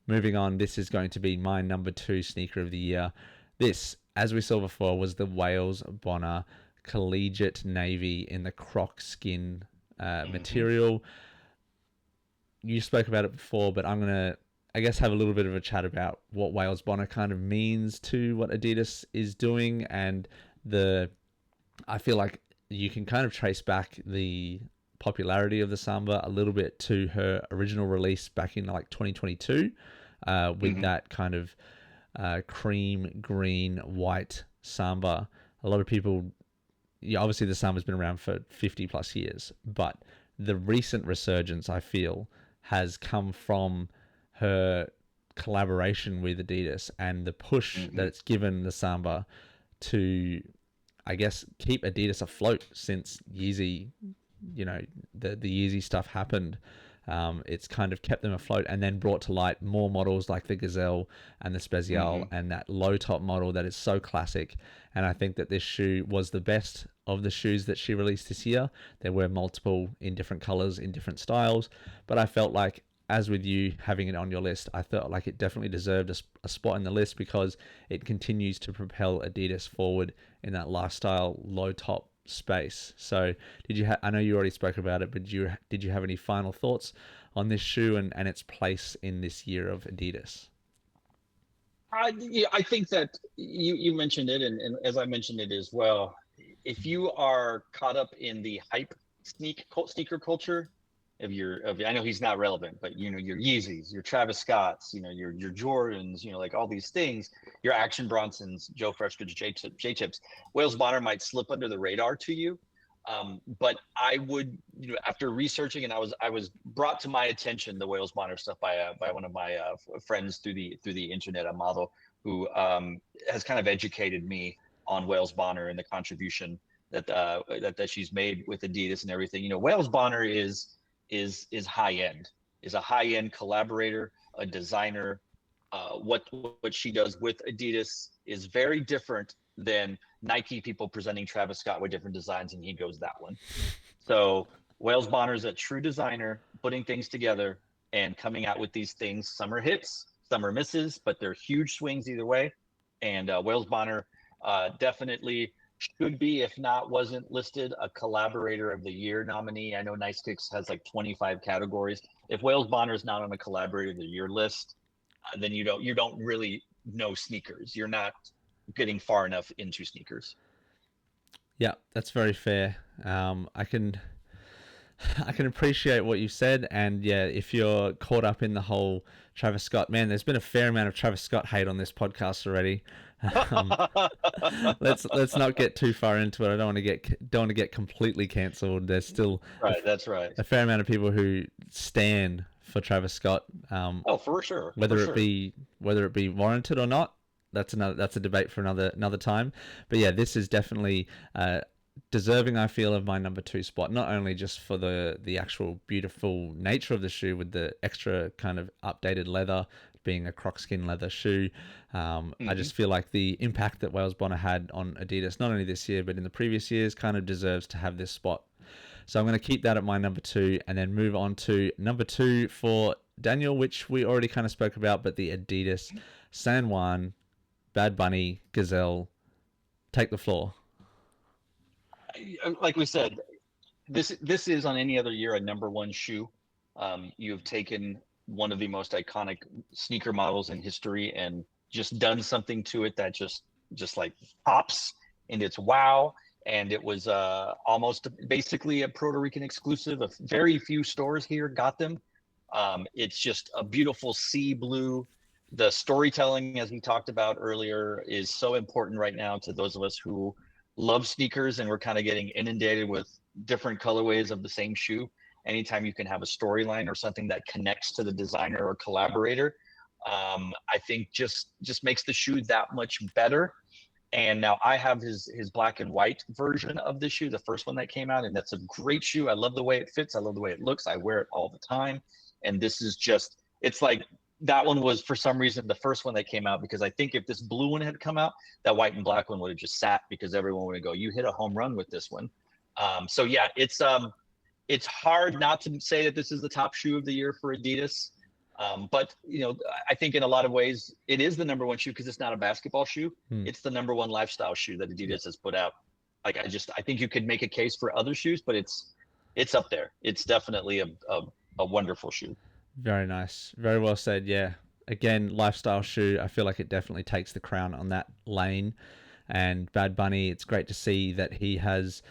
Moving on, this is going to be my number 2 sneaker of the year. This, as we saw before, was the Wales Bonner Collegiate Navy in the croc skin material. You spoke about it before, but I'm going to, I guess, have a little bit of a chat about what Wales Bonner kind of means to what Adidas is doing. And I feel like you can kind of trace back the popularity of the Samba a little bit to her original release back in like 2022 with that kind of cream, green, white Samba. A lot of people, obviously the Samba's been around for 50 plus years, but the recent resurgence, I feel, has come from her collaboration with Adidas and the push that it's given the Samba to, I guess, keep Adidas afloat since Yeezy, the Yeezy stuff happened. It's kind of kept them afloat and then brought to light more models like the Gazelle and the Spezial and that low top model that is so classic. And I think that this shoe was the best of the shoes that she released this year. There were multiple in different colors, in different styles, but I felt like, as with you having it on your list, I felt like it definitely deserved a spot in the list because it continues to propel Adidas forward in that lifestyle low top space. So I know you already spoke about it, but did you have any final thoughts on this shoe and its place in this year of Adidas? Yeah, I think that you mentioned it, and as I mentioned it as well. If you are caught up in the hype sneaker culture I know he's not relevant, but your Yeezys, your Travis Scotts, your Jordans, like all these things, your Action Bronsons, Joe Freshgoods, J Tips, Wales Bonner might slip under the radar to you. But I would, after researching, and I was brought to my attention the Wales Bonner stuff by one of my friends through the internet, a model who has kind of educated me on Wales Bonner and the contribution that she's made with Adidas and everything. Wales Bonner is high end, is a high end collaborator, a designer. What she does with Adidas is very different than Nike people presenting Travis Scott with different designs and he goes that one. So Wales Bonner is a true designer, putting things together and coming out with these things. Some are hits, some are misses, but they're huge swings either way. And Wales Bonner definitely should be, if not wasn't listed, a collaborator of the year nominee. I know Nice Kicks has like 25 categories. If Wales Bonner is not on a collaborator of the year list, then you don't really know sneakers. You're not getting far enough into sneakers. Yeah, that's very fair. I can appreciate what you said, and yeah, if you're caught up in the whole Travis Scott, man, there's been a fair amount of Travis Scott hate on this podcast already. Um, let's not get too far into it. I don't want to get completely cancelled. There's still Right, that's right. a fair amount of people who stand for Travis Scott. Oh, for sure. Whether For whether it be warranted or not, that's a debate for another time. But yeah, this is definitely deserving, I feel, of my number 2 spot. Not only just for the actual beautiful nature of the shoe with the extra kind of updated leather, being a croc skin leather shoe. I just feel like the impact that Wales Bonner had on Adidas, not only this year but in the previous years, kind of deserves to have this spot. So I'm going to keep that at my number 2 and then move on to number 2 for Daniel, which we already kind of spoke about, but the Adidas San Juan Bad Bunny Gazelle. Take the floor. Like we said, this is on any other year a number 1 shoe. You've taken one of the most iconic sneaker models in history and just done something to it that just like pops, and it's wow. And it was almost basically a Puerto Rican exclusive. A very few stores here got them. It's just a beautiful sea blue. The storytelling, as we talked about earlier, is so important right now to those of us who love sneakers, and we're kind of getting inundated with different colorways of the same shoe. Anytime you can have a storyline or something that connects to the designer or collaborator, I think just makes the shoe that much better. And now I have his black and white version of the shoe, the first one that came out, and that's a great shoe. I love the way it fits. I love the way it looks. I wear it all the time. And this is just, it's like that one was for some reason the first one that came out, because I think if this blue one had come out, that white and black one would have just sat, because everyone would go, you hit a home run with this one. So yeah, it's hard not to say that this is the top shoe of the year for Adidas. But I think in a lot of ways it is the number 1 shoe because it's not a basketball shoe. It's the number 1 lifestyle shoe that Adidas has put out. Like I think you could make a case for other shoes, but it's up there. It's definitely a wonderful shoe. Very nice. Very well said. Yeah. Again, lifestyle shoe. I feel like it definitely takes the crown on that lane. And Bad Bunny, it's great to see that he has.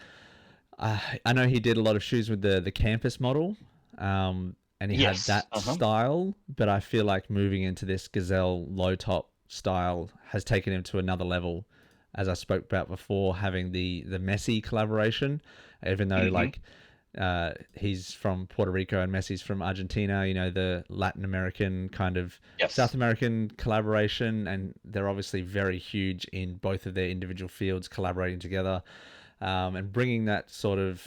I know he did a lot of shoes with the campus model. And he had that style, but I feel like moving into this Gazelle low top style has taken him to another level. As I spoke about before, having the Messi collaboration, even though he's from Puerto Rico and Messi's from Argentina, the Latin American kind of South American collaboration, and they're obviously very huge in both of their individual fields collaborating together, and bringing that sort of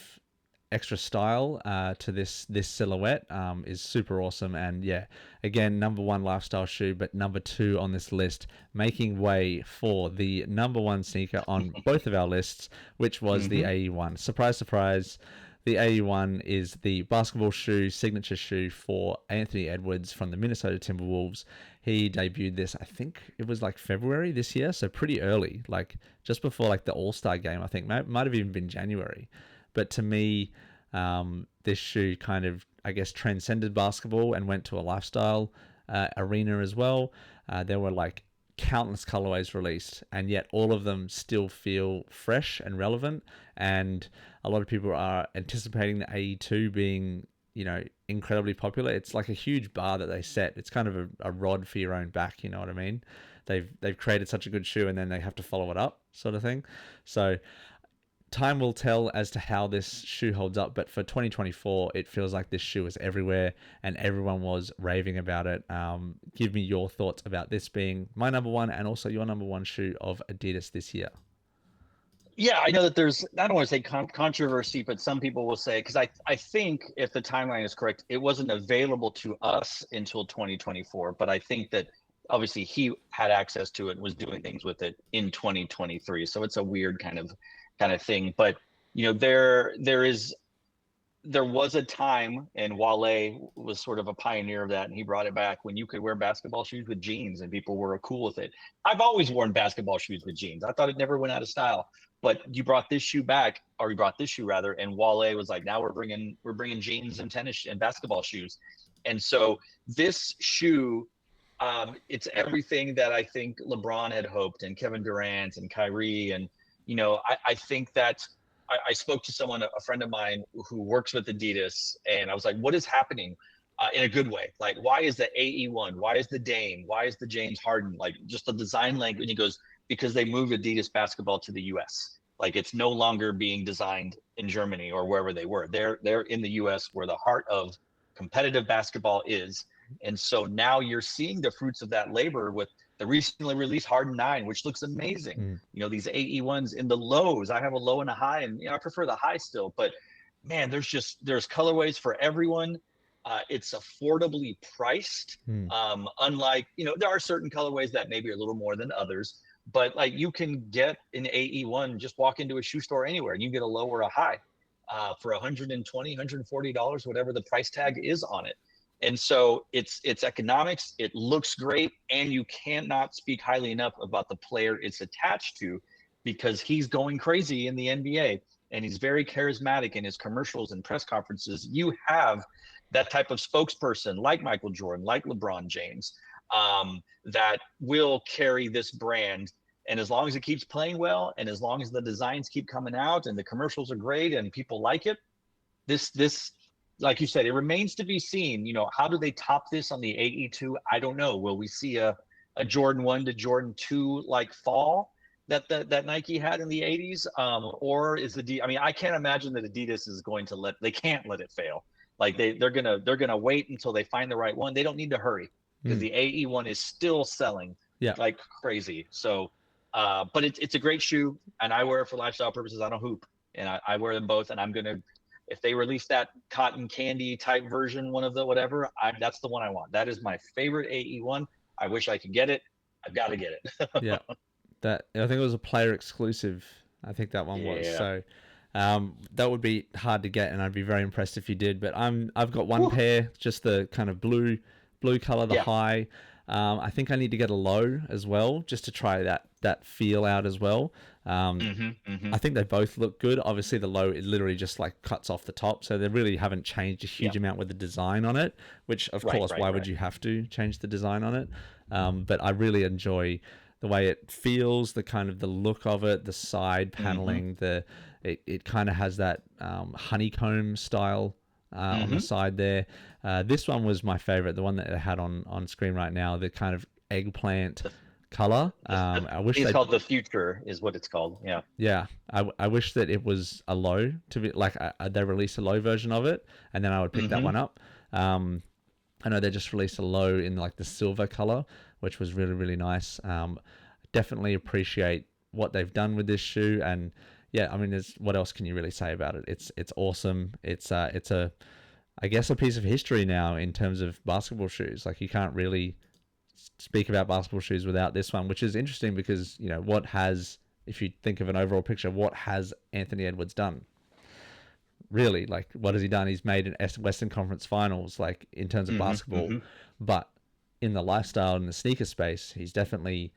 extra style to this silhouette is super awesome. And yeah, again, number 1 lifestyle shoe, but number 2 on this list, making way for the number 1 sneaker on both of our lists, which was the AE1. Surprise, surprise. The AE1 is the basketball shoe, signature shoe for Anthony Edwards from the Minnesota Timberwolves. he debuted this, I think it was like February this year, so pretty early, like just before like the All-Star game. I think might have even been January. But to me, this shoe kind of, I guess, transcended basketball and went to a lifestyle arena as well. There were like countless colorways released, and yet all of them still feel fresh and relevant. And a lot of people are anticipating the AE2 being, incredibly popular. It's like a huge bar that they set. It's kind of a rod for your own back, you know what I mean? They've created such a good shoe, and then they have to follow it up, sort of thing. So time will tell as to how this shoe holds up, but for 2024, it feels like this shoe is everywhere and everyone was raving about it. Give me your thoughts about this being my number one and also your number one shoe of Adidas this year. Yeah, I know that there's, I don't want to say controversy, but some people will say, because I think if the timeline is correct, it wasn't available to us until 2024. But I think that obviously he had access to it and was doing things with it in 2023. So it's a weird kind of thing. But there was a time, and Wale was sort of a pioneer of that, and he brought it back, when you could wear basketball shoes with jeans and people were cool with it. I've always worn basketball shoes with jeans. I thought it never went out of style. But you brought this shoe back, or you brought this shoe rather, and Wale was like, now we're bringing jeans and tennis and basketball shoes. And so this shoe, it's everything that I think LeBron had hoped, and Kevin Durant and Kyrie. And I think that I spoke to someone, a friend of mine who works with Adidas, and I was like, what is happening in a good way? Like, why is the AE1? Why is the Dame? Why is the James Harden? Like, just the design language. And he goes, because they moved Adidas basketball to the US. Like, it's no longer being designed in Germany or wherever they were. They're in the US, where the heart of competitive basketball is. And so now you're seeing the fruits of that labor with the recently released Harden 9, which looks amazing. These AE1s in the lows. I have a low and a high, and I prefer the high still. But man, there's colorways for everyone. It's affordably priced. Unlike, there are certain colorways that maybe are a little more than others, but like, you can get an AE1, just walk into a shoe store anywhere and you get a low or a high for $120, $140, whatever the price tag is on it. And so it's economics, it looks great, and you cannot speak highly enough about the player it's attached to, because he's going crazy in the NBA and he's very charismatic in his commercials and press conferences. You have that type of spokesperson like Michael Jordan, like LeBron James, that will carry this brand. And as long as it keeps playing well, and as long as the designs keep coming out and the commercials are great and people like it, this like you said, it remains to be seen. How do they top this on the AE2? I don't know. Will we see a Jordan 1 to Jordan 2 like fall that Nike had in the 80s? Or is I can't imagine that Adidas is going to they can't let it fail. Like they're gonna wait until they find the right one. They don't need to hurry, because the AE1 is still selling like crazy. So, but it's a great shoe, and I wear it for lifestyle purposes. I don't hoop, and I wear them both. And if they release that cotton candy type version, one of the whatever, that's the one I want. That is my favorite AE1. I wish I could get it. I've got to get it. Yeah, I think it was a player exclusive. I think that one was. So that would be hard to get, and I'd be very impressed if you did. But I've got one pair, just the kind of blue color, the high. I think I need to get a low as well, just to try that feel out as well. I think they both look good. Obviously, the low, it literally just like cuts off the top, so they really haven't changed a huge amount with the design on it. Which, of course, why would you have to change the design on it? But I really enjoy the way it feels, the kind of the look of it, the side paneling. It kind of has that honeycomb style on the side there. This one was my favorite, the one that I had on screen right now, the kind of eggplant color. I wish it's called the Future, is what it's called. Yeah. I wish that it was a low, to be like they released a low version of it, and then I would pick that one up. I know they just released a low in like the silver color, which was really, really nice. Definitely appreciate what they've done with this shoe, and what else can you really say about it? It's awesome. It's I guess a piece of history now in terms of basketball shoes. Like, you can't really speak about basketball shoes without this one, which is interesting because, if you think of an overall picture, what has Anthony Edwards done? Really, like, what has he done? He's made an Western Conference Finals, like, in terms of basketball, but in the lifestyle and the sneaker space, he's definitely,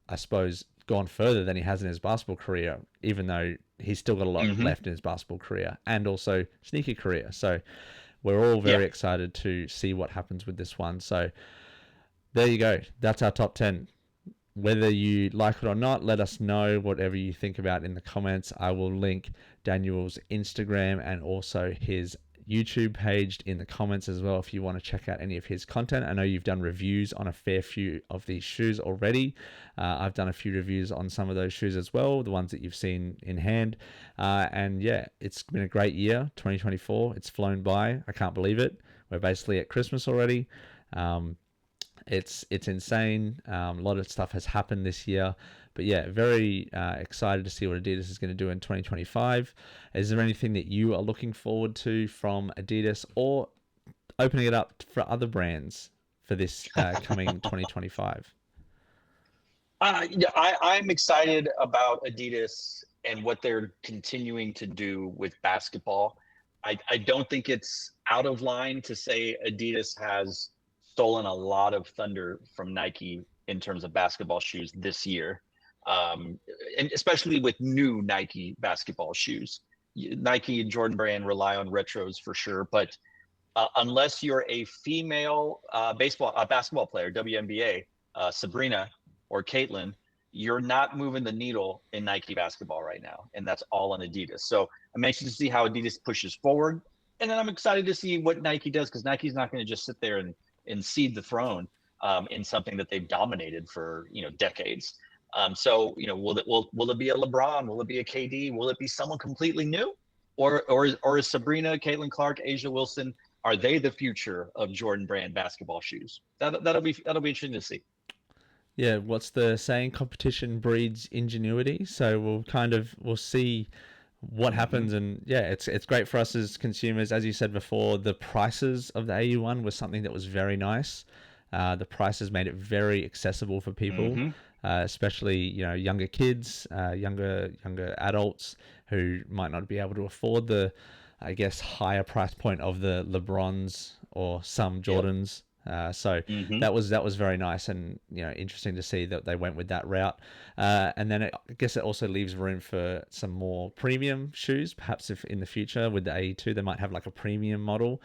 I suppose, gone further than he has in his basketball career, even though he's still got a lot Mm-hmm. left in his basketball career and also sneaker career. So we're all Yeah. very excited to see what happens with this one. So there you go. That's our top 10. Whether you like it or not, let us know whatever you think about in the comments. I will link Daniel's Instagram and also his YouTube page in the comments as well if you want to check out any of his content. I know you've done reviews on a fair few of these shoes already. I've done a few reviews on some of those shoes as well, the ones that you've seen in hand. And yeah, it's been a great year, 2024. It's flown by. I can't believe it. We're basically at Christmas already. It's insane. A lot of stuff has happened this year, but yeah, very excited to see what Adidas is going to do in 2025. Is there anything that you are looking forward to from Adidas, or opening it up for other brands for this coming 2025? Yeah, I'm excited about Adidas and what they're continuing to do with basketball. I don't think it's out of line to say Adidas has stolen a lot of thunder from Nike in terms of basketball shoes this year, and especially with new Nike basketball shoes. Nike and Jordan Brand rely on retros for sure, but unless you're a female basketball player, WNBA, Sabrina or Caitlin, you're not moving the needle in Nike basketball right now, and that's all on Adidas. So I'm anxious to see how Adidas pushes forward, and then I'm excited to see what Nike does, because Nike's not going to just sit there and cede the throne in something that they've dominated for decades. So will it be a LeBron? Will it be a KD? Will it be someone completely new, or is Sabrina, Caitlin Clark, Asia Wilson? Are they the future of Jordan Brand basketball shoes? That'll be interesting to see. Yeah, what's the saying? Competition breeds ingenuity. So we'll see what Mm-hmm. happens, and yeah, it's great for us as consumers. As you said before, the prices of the AU1 was something that was very nice. The prices made it very accessible for people, Mm-hmm. especially younger kids, younger adults who might not be able to afford the, I guess, higher price point of the LeBrons or some Yep. Jordans. So Mm-hmm. that was very nice, and interesting to see that they went with that route. And then I guess it also leaves room for some more premium shoes. Perhaps if in the future with the AE2 they might have like a premium model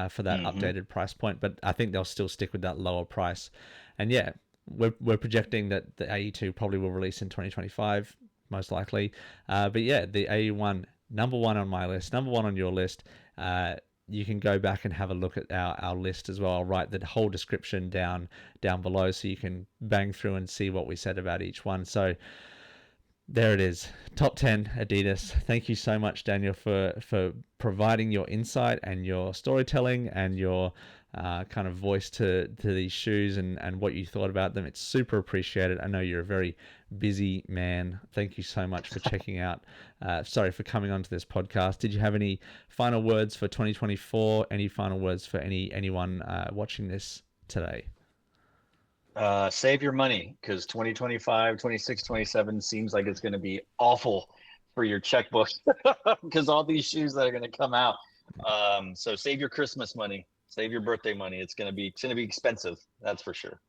for that Mm-hmm. updated price point. But I think they'll still stick with that lower price. And yeah, we're projecting that the AE2 probably will release in 2025, most likely. But yeah, the AE1, number one on my list, number one on your list. You can go back and have a look at our list as well. I'll write the whole description down below so you can bang through and see what we said about each one. So there it is, top 10 Adidas. Thank you so much, Daniel, for providing your insight and your storytelling and your kind of voice to these shoes and what you thought about them. It's super appreciated. I know you're a very busy man. Thank you so much for checking out. For coming onto this podcast. Did you have any final words for 2024? Any final words for anyone watching this today? Save your money, because 2025, 26, 27 seems like it's going to be awful for your checkbook because all these shoes that are going to come out. So save your Christmas money, save your birthday money. It's going to be expensive. That's for sure.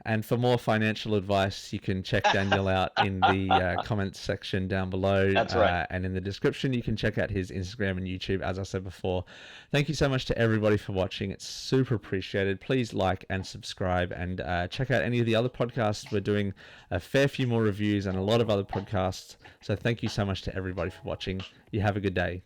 And for more financial advice, you can check Daniel out in the comments section down below. That's right. And in the description, you can check out his Instagram and YouTube, as I said before. Thank you so much to everybody for watching. It's super appreciated. Please like and subscribe, and check out any of the other podcasts. We're doing a fair few more reviews and a lot of other podcasts. So thank you so much to everybody for watching. You have a good day.